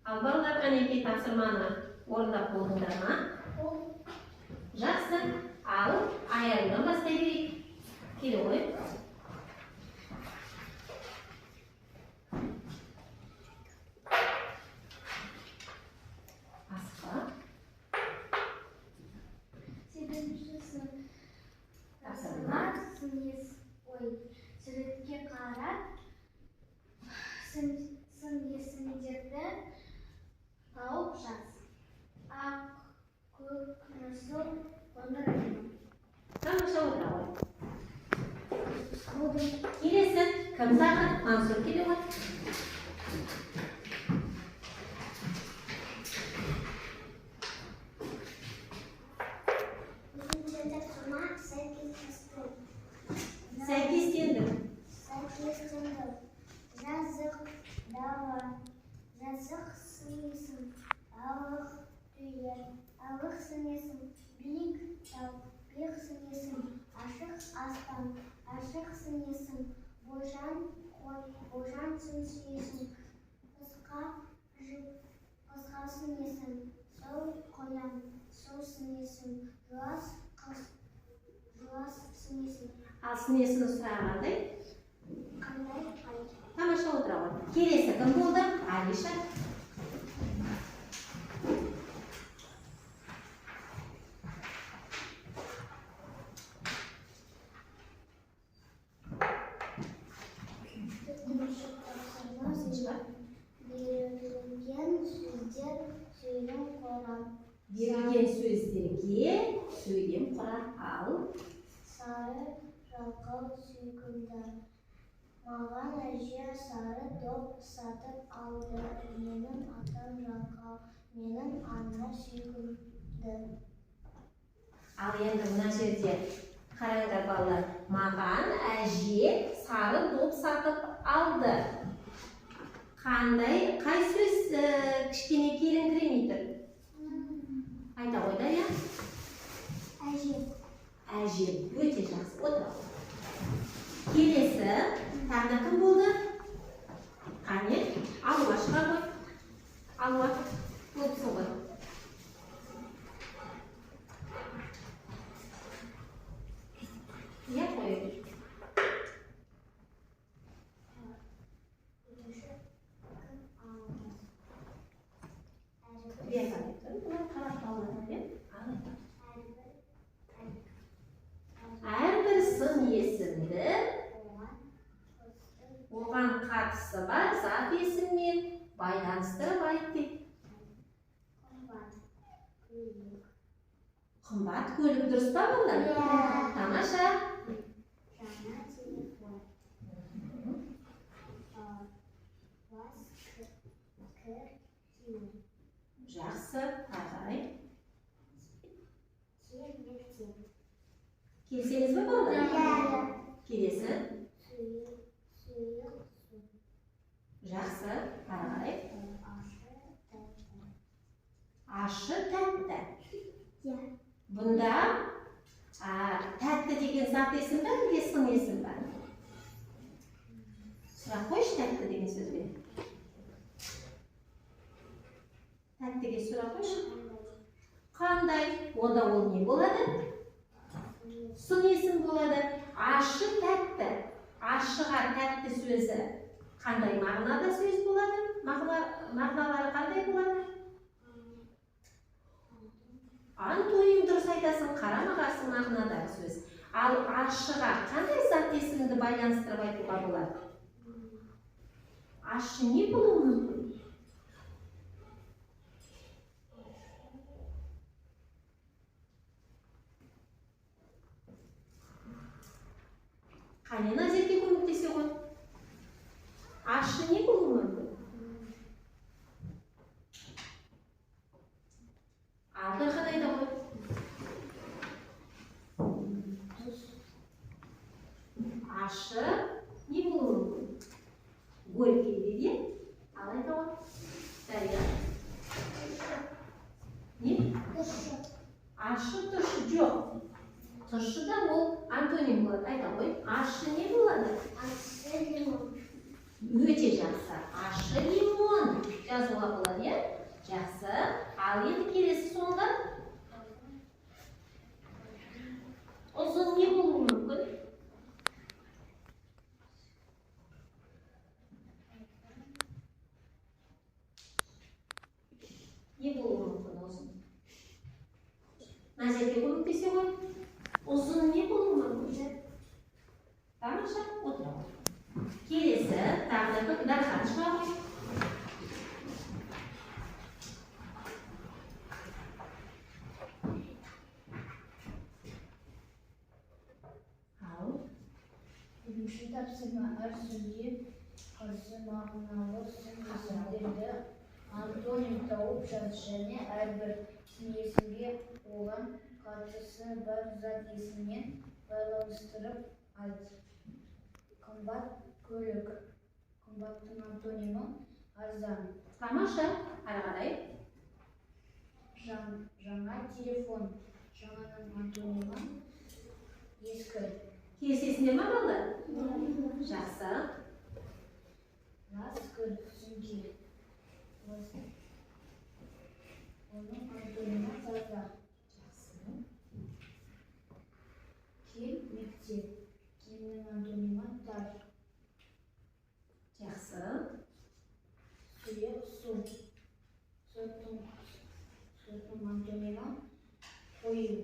Ал балалар қанекей тапсырманы орындап болдыңдар ма? Жақсы. Ал аяғынан бастай берейік. Келе ғой. Асқа. Тапсырма. Суретке қарап, сын есімдерді тауып жаз. Ақ, көк, жасыл, қоңыр. Тамаша отыра ғой. Келесі, кім тағы? Мансұр келе ғой. Сәйкестендім. Жазық, дала, жазық сынесін, алық түйе, алық сынесін, биік тау, биік сынесін, ашық аспан, ашық сынесін, божан қой, божан сынесін, қысқа сынесін, сол қоян, сол сынесін, жуас сынесін. Ал сынесін сұрағандай? Қандай қай? Тамаша отыра ғой. Келесі кім болды? Алиша. Берілген сөздер сөйлем құрам. Берілген сөздерге сөйлем құрам. Ал Сары жалқау сүйкімді. Маған әже сары доп сатып алды. Менің атам жалқау, менің ана сүйкімді. Ал енді мына жерде қараңдар балалар. Маған әже сары доп сатып алды. Қай сөз кішкене келіңкіремей тұр? Айта ғой Дария. Әже. Әже өте жақсы. Отыра. Келесі тағы кім болды? Қане? Алуа шығар ғой. Алуа көпсің ғой. Иә қойып. Әрбір сын есімді оған қатысы бар зат есіммен байланыстырып айт дейді. Қымбат көлік дұрыс па балалар? Тамаша. Жаңа телефон. Жақсы. Ағай. Келсеңіз бе балалар? Келесі. Жақсы. Ағай. Ашы тәтті. Бұнда тәтті деген зат есім бе, әлде сын есім бе? Сұрақ қойшы тәтті деген сөзбен. Тәттіге сұрақ қойшы. Қандай? Онда ол не болады? Сын есім болады. Ашы тәтті. Ашыға тәтті сөзі қандай мағынада сөз болады? Мағыналары қандай болады? Антоним дұрыс айтасың, қарама-қарсы мағынадағы сөз. Ал ашыға қандай зат есімді байланыстырып айтуға болады? Ашы не болуы мүмкін? Қане Назерге көмектесе ғой. Ашы не болуы мүмкін? Дархан айта ғой. Ашы не болуы мүмкін? Горький дейді. Ал айта ғой. Дария. Не? Ашы тұщы жоқ. Тұщы да ол антоним болады. Айта ғой. Ашы не болады? Ашы лимон. Өте жақсы. Ашы лимон жазуға болады, иә? Жақсы. Ал енді келесі соңғы. Ұзын не болуы мүмкін? Не болуы мүмкін ұзын? Назерке көмектесе ғой. Ұзын не болуы мүмкін? Тамаша, отыра ғой. Келесі, тағы да дархан шыға ғой. Üçüncü tapsırma Ersun'u karşı mağnalı sözlerді антоним тауып жаз және әрбір тиесінге оған қатысы бар зат есіммен байланыстырып айт. Қымбат көлік. Қымбаттың антонимі арзан. Тамаша, ары қарай. Жаңа телефон. Жаңаның антонимі ескі. Келесесіне ме балдар? Жақсы. Лас сүңги. Оның антонимі таза. Жақсы. Кел мектеп. Кемнің антонимі тар. Жақсы. Сұйық су. Сұйықтың антонимі қою.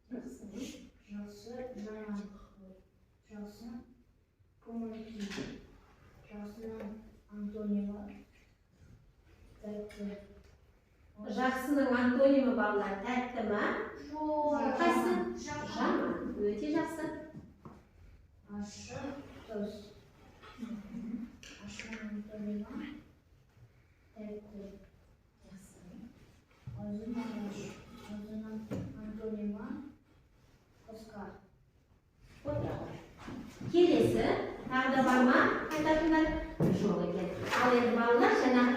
Жақсы. Жақсы жаман. Жақсы көңіл-күй. Жақсының антонимі тәтті. Жақсының антонимі балалар тәтті ма? Қайсы? Жаман. Өте жақсы. Ащы тұз. Ащының антонимі тәтті. Жақсы. Азын ағаш. Азының антонимі қысқа. Отыра ғой. Келесі, тағы да бар ма? Айтатындар жоқ екен. Ал енді балалар жаңағы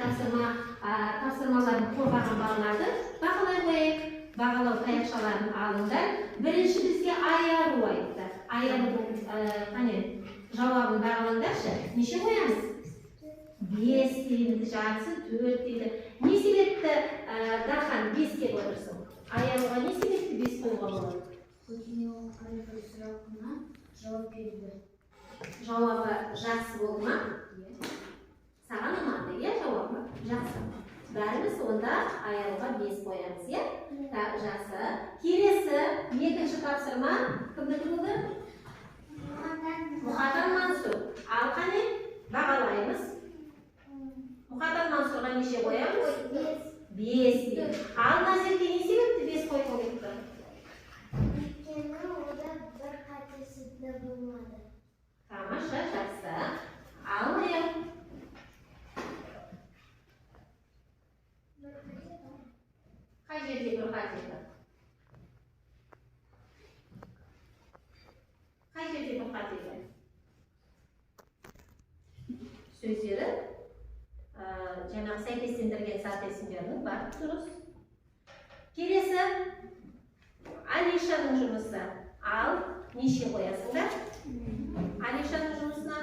тапсырмаларын қорғаған балаларды бағалай қояйық. Бағалау таяқшаларын алыңдар. Бірінші бізге аяру айтты. Аярудың жауабын бағалаңдаршы. Неше қоямыз? 5 дейді, жартысы 4 дейді. Не себепті Дархан 5-ке қойырсың? Аяруға не себепті 5 қойға болады? Өйткені ол әрбір сұрағына жауап берді. Жауабы жақсы болды ма? Саған ұнады, иә, жауабы? Жақсы. Бәріміз онда аяруға 5 қоямыз, иә? Жақсы. Келесі, екінші тапсырма кімдікі болды? Мұхатан Мансұр. Ал қане? Бағалаймыз. Мұхатан Мансұрға неше қоямыз? 5 дейді. Ал Назерке не себепті 5 қойға кетті? Өйткені ода бір қатесі де болмады. Тамаша, жақсы. Ал Мариам. Қай жерде бір қатесі? Қай жерде бір қатесі? Сөздері жаңағы сәйкестендірген сәйкестердің бар дұрыс. Келесі Алишаның жұмысы. Ал неше қоясыңдар? Алишаның жұмысына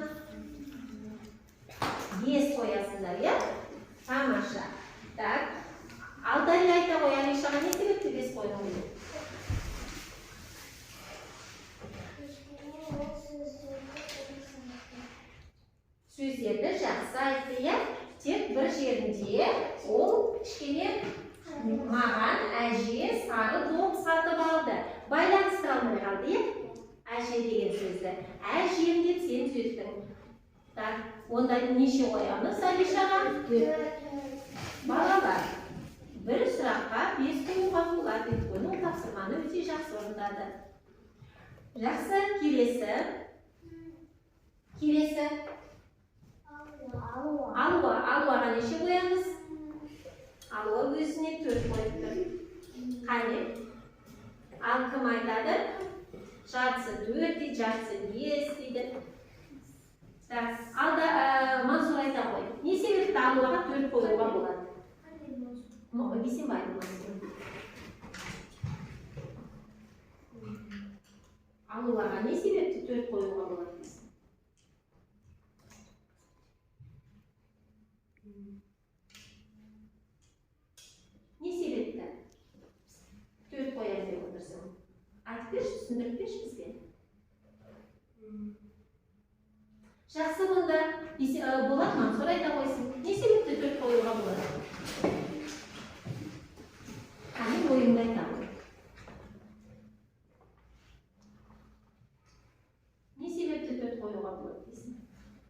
5 қоясыңдар, иә? Тамаша. Так. Ал Дария айта қой, Алишаға не себепті 5 қойдың дейді? Сөздерді жақсы айтты, иә? Тек бір жерінде ол кішкене маған әже сары доп сатып алды. Байланыстыра алмай қалды, иә? Әже деген сөзді. Әжем деп сен сөздің. Так, онда неше қоямыз Алишаға? Балалар, бір сұраққа 5 қоюға болады. Оның тапсырманы өте жақсы орындады. Жақсы, келесі. Алуаға неше қоямыз? Алуа өзіне 4 қойып тұр. Қане? Ал кім айтады? Жартысы 4 дейді, жартысы 5 дейді. Ал да Мансұр айта қой. Не себепті алуаға 4 қоюға болады? Бейсенбай Мансұр. Алуаға не себепті 4 қоюға болады? түсіндіріп берші бізге. Жақсы, онда болады ма? Сол айта қойсын. Не себепті 4 қоюға болады? Қане ойыңды айтамын. Не себепті 4 қоюға болады дейсің?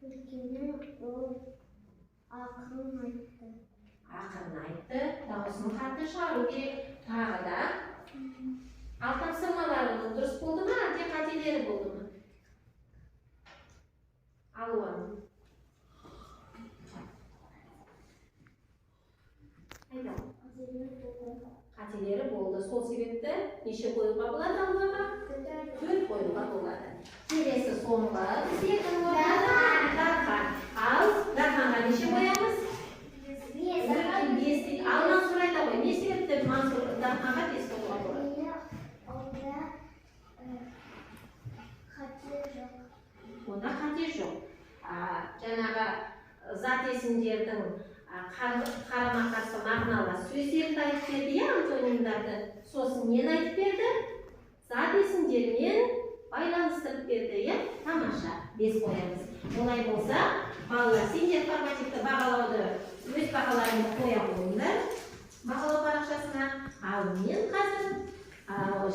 Өйткені ол ақырын айтты. Ақырын айтты, дауысын қатты шығару керек. Тағы да. Ал тапсырмаларының дұрыс болды ма, әлде қателері болды ма? Алуан. Айтамын. Қателері болды. Сол себепті неше қоюға болады алуаға? 4 қоюға болады. Келесі соңғы бізде дархан. Ал дарханға неше қоямыз? 5. Ал Мансұр айта ғой. Не себепті Мансұр дарханға 5 қоюға болады? Онда қате жоқ. Жаңағы зат есімдердің қарама-қарсы мағыналас сөздерді айтып берді, антонимдарды. Сосын нені айтып берді? Зат есімдермен байланыстырып берді, тамаша. 5 қоямыз. Олай болса, балалар, сендер формативті бағалауды өз бағаларыңды қоя қойыңдар бағалау парақшасына. Ал мен қазір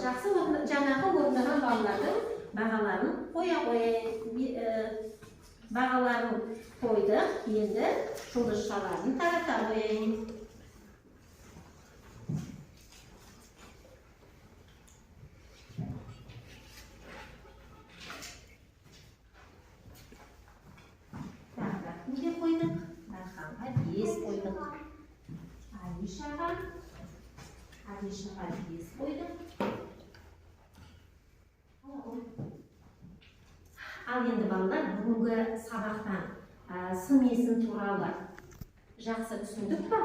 жақсы жаңағы орындаған балалардың бағаларын қоя қояйын. Бағаларын қойдық, енді жұлдызшаларын тарата қояйын. Дарханға қойдық? Дарханға 5 қойдық. Алишаға 5 қойдық. Ал енді балалар, бүгінгі сабақтан сын есім туралы жақсы түсіндік па?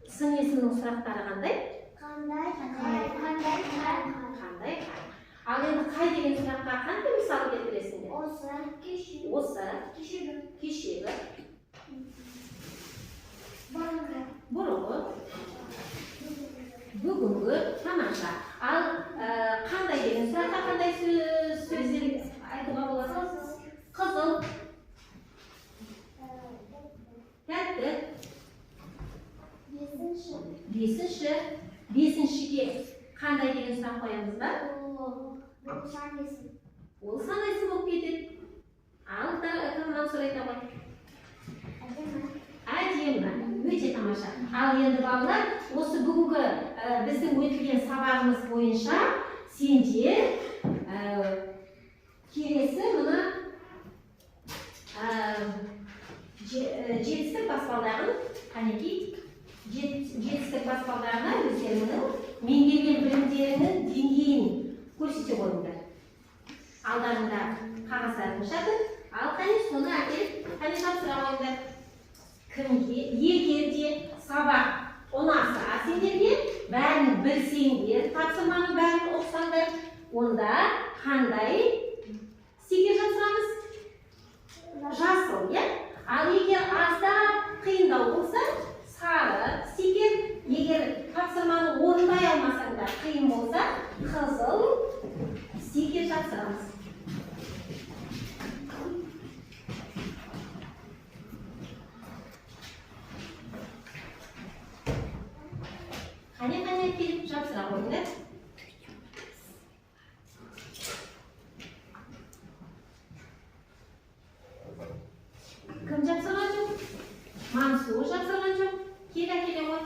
Сын есімнің сұрақтары қандай? Қандай? Ал енді қай деген сұраққа қандай мысал келтіресіңдер? Осы, кешегі, бұрынғы, бүгінгі, тамаша. Ал қандай деген сұраққа қандай сөздер айтуға болады? Қызыл, тәтті, 5-шіге қандай деген сұрақ қоямыз ба? Ол сан есім болып кетеді. Ал Мансұр айта ғой. Әдемі, өте тамаша. Ал енді балалар, осы бүгінгі біздің өтілген сабағымыз бойынша сендер келесі мұны жетістік баспалдағын, қанекей, жетістік баспалдағына өздерінің меңгерген білімдерінің деңгейін көрсете қойыңдар. Алдарында қағаздарын жатыр. Ал қане соны әкеліп, қане тапсыра қойыңдар. Кімге, егер де сабақ ұнаса сендерге, бәрін білсеңдер, тапсырманы бәрін оқысаңдар, онда қандай стикер жапсырамыз? Жасыл, Ал егер аздап қиындау болса, сары стикер, егер тапсырманы орындай алмасаңдар, қиын болса, қызыл стикер жапсырамыз. Қане келіп жапсыра қойыңдар. Кім жапсырған жоқ? Мансұр жапсырған жоқ. Келе ғой.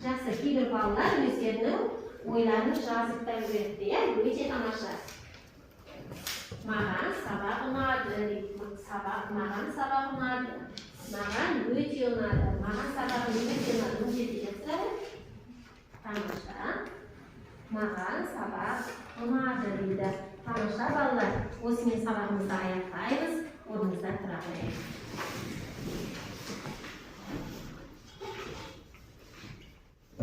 Жақсы, кейбір балалар өздерінің ойларын жазып та үлгерді, өте тамаша. Маған сабақ ұнады, маған сабақ ұнады. Маған өте ұнады. Маған сабағым өте ұнады. Бұл жерде жапсырады. Тамаша. Маған сабақ ұнады дейді. Тамаша балалар. Осымен сабағымызды аяқтаймыз. Орнымызда тұра қояйық.